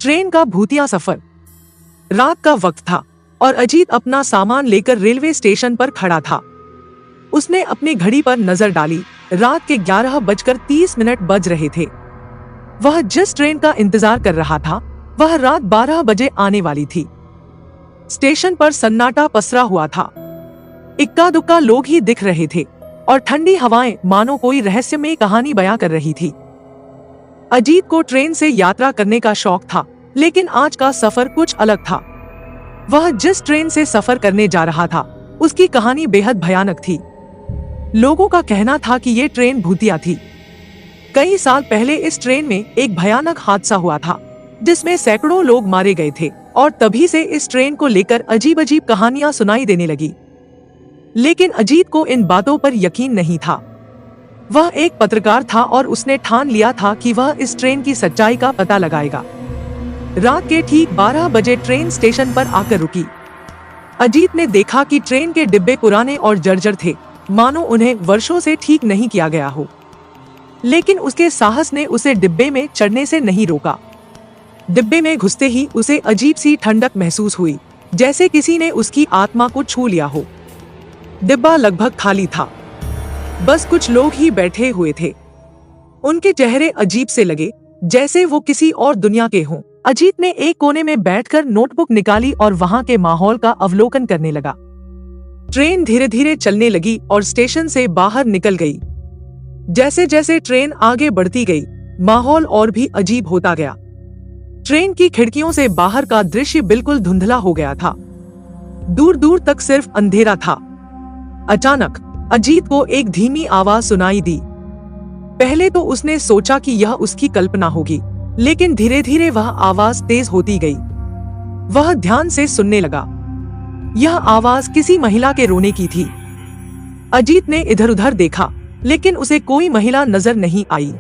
Train का भूतिया सफर। रात का वक्त था और अजीत अपना सामान लेकर रेलवे स्टेशन पर खड़ा था। उसने अपनी घड़ी पर नजर डाली। रात के 11:30 बज रहे थे। वह जिस ट्रेन का इंतजार कर रहा था वह रात 12 बजे आने वाली थी। स्टेशन पर सन्नाटा पसरा हुआ था। इक्का दुक्का लोग ही दिख रहे थे और ठंडी हवाएं मानो कोई रहस्यमय कहानी बयां कर रही थी। अजीत को ट्रेन से यात्रा करने का शौक था, लेकिन आज का सफर कुछ अलग था। वह जिस ट्रेन से सफर करने जा रहा था उसकी कहानी बेहद भयानक थी। लोगों का कहना था कि ये ट्रेन भूतिया थी। कई साल पहले इस ट्रेन में एक भयानक हादसा हुआ था जिसमें सैकड़ों लोग मारे गए थे और तभी से इस ट्रेन को लेकर अजीब अजीब कहानियां सुनाई देने लगी। लेकिन अजीत को इन बातों पर यकीन नहीं था। वह एक पत्रकार था और उसने ठान लिया था कि वह इस ट्रेन की सच्चाई का पता लगाएगा। रात के ठीक 12 बजे ट्रेन स्टेशन पर आकर रुकी। अजीत ने देखा कि ट्रेन के डिब्बे पुराने और जर्जर थे, मानो उन्हें वर्षों से ठीक नहीं किया गया हो। लेकिन उसके साहस ने उसे डिब्बे में चढ़ने से नहीं रोका। डिब्बे में घुसते ही उसे अजीब सी ठंडक महसूस हुई, जैसे किसी ने उसकी आत्मा को छू लिया हो। डिब्बा लगभग खाली था, बस कुछ लोग ही बैठे हुए थे। उनके चेहरे अजीब से लगे, जैसे वो किसी और दुनिया के हों। अजीत ने एक कोने में बैठकर नोटबुक निकाली और वहां के माहौल का अवलोकन करने लगा। ट्रेन धीरे धीरे चलने लगी और स्टेशन से बाहर निकल गई। जैसे जैसे ट्रेन आगे बढ़ती गई, माहौल और भी अजीब होता गया। ट्रेन की खिड़कियों से बाहर का दृश्य बिल्कुल धुंधला हो गया था। दूर दूर तक सिर्फ अंधेरा था। अचानक अजीत को एक धीमी आवाज सुनाई दी। पहले तो उसने सोचा कि यह उसकी कल्पना होगी, लेकिन धीरे धीरे वह आवाज तेज होती गई। वह ध्यान से सुनने लगा। यह आवाज किसी महिला के रोने की थी। अजीत ने इधर उधर देखा, लेकिन उसे कोई महिला नजर नहीं आई।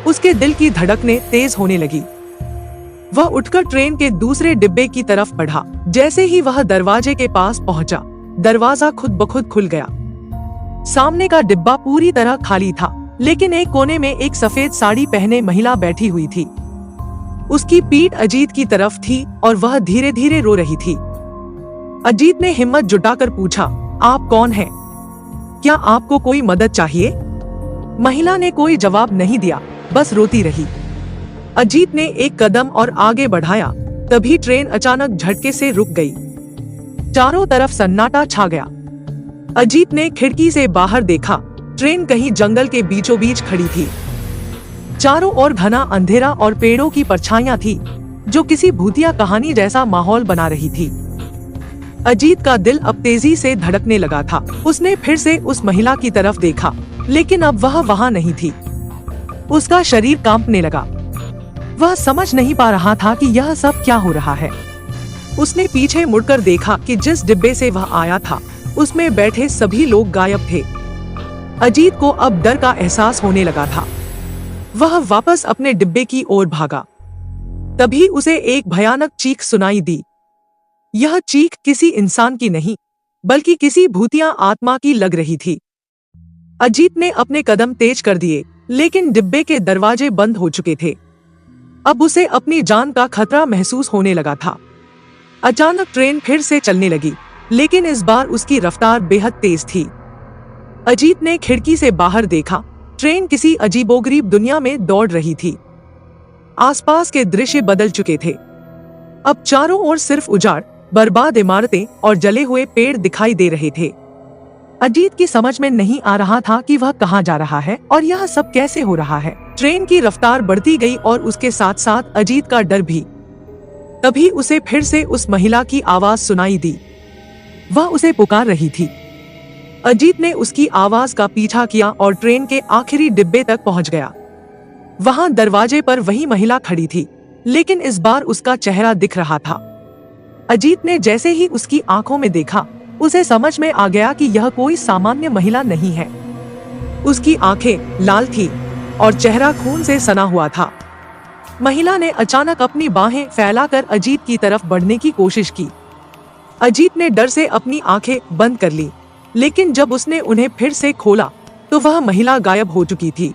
उसके दिल की धड़कनें तेज होने लगी। वह उठकर ट्रेन के दूसरे डिब्बे की तरफ बढ़ा। जैसे ही वह दरवाजे के पास पहुंचा, दरवाजा खुद ब खुद खुल गया। सामने का डिब्बा पूरी तरह खाली था, लेकिन एक कोने में एक सफेद साड़ी पहने महिला बैठी हुई थी। उसकी पीठ अजीत की तरफ थी और वह धीरे धीरे रो रही थी। अजीत ने हिम्मत जुटाकर पूछा, आप कौन हैं? क्या आपको कोई मदद चाहिए? महिला ने कोई जवाब नहीं दिया, बस रोती रही। अजीत ने एक कदम और आगे बढ़ाया, तभी ट्रेन अचानक झटके से रुक गई। चारों तरफ सन्नाटा छा गया। अजीत ने खिड़की से बाहर देखा। ट्रेन कहीं जंगल के बीचों बीच खड़ी थी। चारों ओर घना अंधेरा और पेड़ों की परछाइयां थी, जो किसी भूतिया कहानी जैसा माहौल बना रही थी। अजीत का दिल अब तेजी से धड़कने लगा था। उसने फिर से उस महिला की तरफ देखा, लेकिन अब वह वहां नहीं थी। उसका शरीर कांपने लगा। वह समझ नहीं पा रहा था कि यह सब क्या हो रहा है। उसने पीछे मुड़कर देखा कि जिस डिब्बे से वह आया था उसमें बैठे सभी लोग गायब थे। अजीत को अब डर का एहसास होने लगा था। वह वापस अपने डिब्बे की ओर भागा। तभी उसे एक भयानक चीख सुनाई दी। यह चीख किसी इंसान की नहीं, बल्कि किसी भूतिया आत्मा की लग रही थी। अजीत ने अपने कदम तेज कर दिए, लेकिन डिब्बे के दरवाजे बंद हो चुके थे। अब उसे अपनी जान का खतरा महसूस होने लगा था। अचानक ट्रेन फिर से चलने लगी, लेकिन इस बार उसकी रफ्तार बेहद तेज थी। अजीत ने खिड़की से बाहर देखा। ट्रेन किसी अजीबोगरीब दुनिया में दौड़ रही थी। आसपास के दृश्य बदल चुके थे। अब चारों ओर सिर्फ उजाड़, बर्बाद इमारतें और जले हुए पेड़ दिखाई दे रहे थे। अजीत की समझ में नहीं आ रहा था कि वह कहां जा रहा है और यह सब कैसे हो रहा है। ट्रेन की रफ्तार बढ़ती गई और उसके साथ साथ अजीत का डर भी। तभी उसे फिर से उस महिला की आवाज सुनाई दी। वह उसे पुकार रही थी। अजीत ने उसकी आवाज का पीछा किया और ट्रेन के आखिरी डिब्बे तक पहुंच गया। वहां दरवाजे पर वही महिला खड़ी थी, लेकिन इस बार उसका चेहरा दिख रहा था। अजीत ने जैसे ही उसकी आंखों में देखा, उसे समझ में आ गया कि यह कोई सामान्य महिला नहीं है। उसकी आंखें लाल थी और चेहरा खून से सना हुआ था। महिला ने अचानक अपनी बाहें फैलाकर अजीत की तरफ बढ़ने की कोशिश की। अजीत ने डर से अपनी आंखें बंद कर ली, लेकिन जब उसने उन्हें फिर से खोला तो वह महिला गायब हो चुकी थी।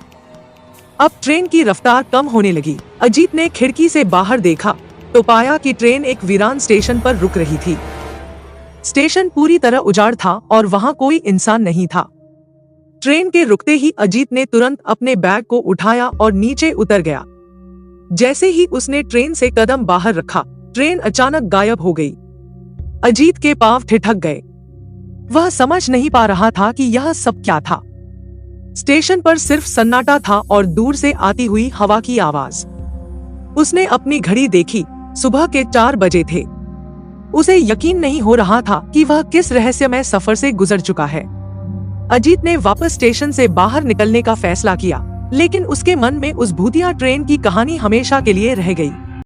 अब ट्रेन की रफ्तार कम होने लगी। अजीत ने खिड़की से बाहर देखा तो पाया कि ट्रेन एक वीरान स्टेशन पर रुक रही थी। स्टेशन पूरी तरह उजाड़ था और वहां कोई इंसान नहीं था। ट्रेन के रुकते ही अजीत ने तुरंत अपने बैग को उठाया और नीचे उतर गया। जैसे ही उसने ट्रेन से कदम बाहर रखा, ट्रेन अचानक गायब हो गई। अजीत के पांव ठिठक गए। वह समझ नहीं पा रहा था कि यह सब क्या था। स्टेशन पर सिर्फ सन्नाटा था और दूर से आती हुई हवा की आवाज। उसने अपनी घड़ी देखी, सुबह के 4 बजे थे। उसे यकीन नहीं हो रहा था कि वह किस रहस्यमय सफर से गुजर चुका है। अजीत ने वापस स्टेशन से बाहर निकलने का फैसला किया, लेकिन उसके मन में उस भूतिया ट्रेन की कहानी हमेशा के लिए रह गई।